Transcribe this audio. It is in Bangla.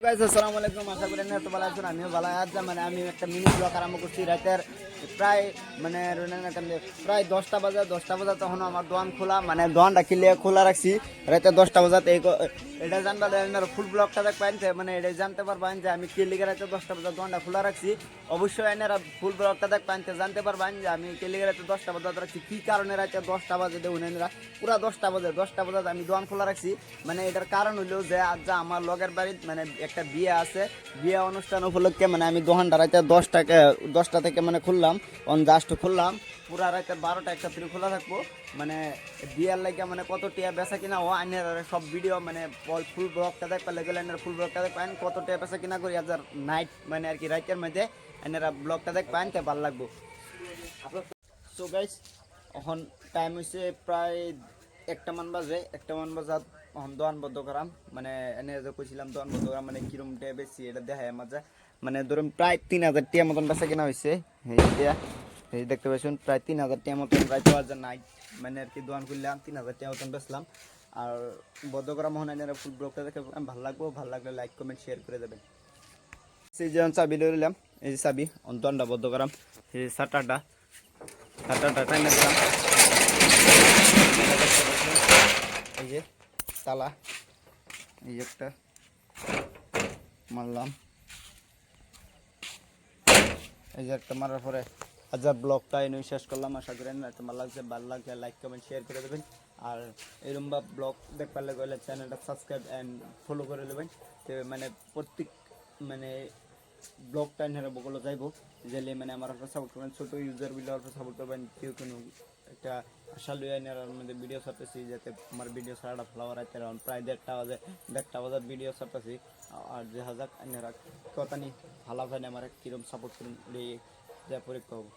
গাইস আসসালামু আলাইকুম, আশা করি আপনারা ভালো আছেন। আমিও ভালো আছি। আমি একটা মিনি ব্লগ আরম্ভ করছি রাতের প্রায় প্রায় 10টা বাজে তখন আমার দোকান খোলা, দোকানটা খোলা রাখছি রাতে 10টা বাজাতে। এটা জানবা ফুল ব্লগটা দেখবেন, এটা জানতে পারবেন যে আমি কে লিগে রাতে 10টা বাজে দোকানটা খোলা রাখছি। অবশ্যই এনারা ফুল ব্লগটা দেখবেন, জানতে পারবেন যে আমি কে লিগে রাতে 10টা বাজে রাখছি, কি কারণে রাতে 10টা বাজে দেখুন এনারা পুরা 10টা বাজে আমি দোকান খোলা রাখছি। এটার কারণ হইলো যে আজ যা আমার লগের বাড়ির একটা বিয়ে আছে, বিয়ে অনুষ্ঠান উপলক্ষে আমি দোকানটা রাতে 10টা থেকে খুললাম, জাস্ট খুললাম পুরা রাতে 12টা 1টা থেকে খোলা থাকবো। বিয়ের লাগে কত টিয়া বেচা কিনা ও আইনের সব ভিডিও ফুল ব্লগটা দেখতে লাগলে ফুল ব্লগটা দেখবেন কত টিয়া বেচা কিনা করি আজ নাইট আর কি রাইতের মধ্যে এনারা ব্লগটা দেখবেন তো ভালো লাগবো। সো গাইস এখন টাইম হয়েছে প্রায় 1টা বাজে। 1টা বাজাত এখন দোকান বদ্ধ করাম, এনে যে কইছিলাম দোকান বদ্ধ করাম কিরম টিয়া বেশি এটা দেখায় মাঝে ধরুন প্রায় 3000 টিয়া মতন বেচা কিনা হয়েছে। এই দেখতে পাচ্ছেন প্রায় 3000 টিয়া মতন রাইতে আজ নাইট আর কি দোকান খুললাম 3000 টিয়া মতন বেচলাম। আর বদ্ধ করা মোহন এনে ফুল ব্লগটা দেখে ভালো লাগবো, ভালো লাগলে লাইক কমেন্ট শেয়ার করে দেবেন। সেই যে চাবি লইলাম, এই যে চাবি দোকানটা বদ্ধ করাম, এই শাটারটা টাইমে দিলাম, এই যে তালা, এই একটা মারলাম, এই যে একটা মারার পরে হাজার ব্লগটা এনে শেষ করলাম। আশা করেন তোমার লাগছে, ভালো লাগলে লাইক কমেন্ট শেয়ার করে দেবেন। আর এরকম বা ব্লগ দেখবার গেলে চ্যানেলটা সাবস্ক্রাইব অ্যান্ড ফলো করে দেবেন। তো প্রত্যেক ব্লগটা এনে বগুলো যাইবো যেলে আমার একটা সাপোর্ট করবেন, ছোটো ইউজার বিলে অল্প সাপোর্ট করবেন। কেউ কোনো একটা আশা লইয়া নেওয়ার মধ্যে ভিডিও ছাড়তেছি যাতে আমার ভিডিও ছাড়াটা ফ্লাওয়ার আছে প্রায় 1:30 ভিডিও ছাড়তেছি। আর যে হাজার কথা নি ভালো হয় আমার কিরম সাপোর্ট করুন যা পরীক্ষা হবো।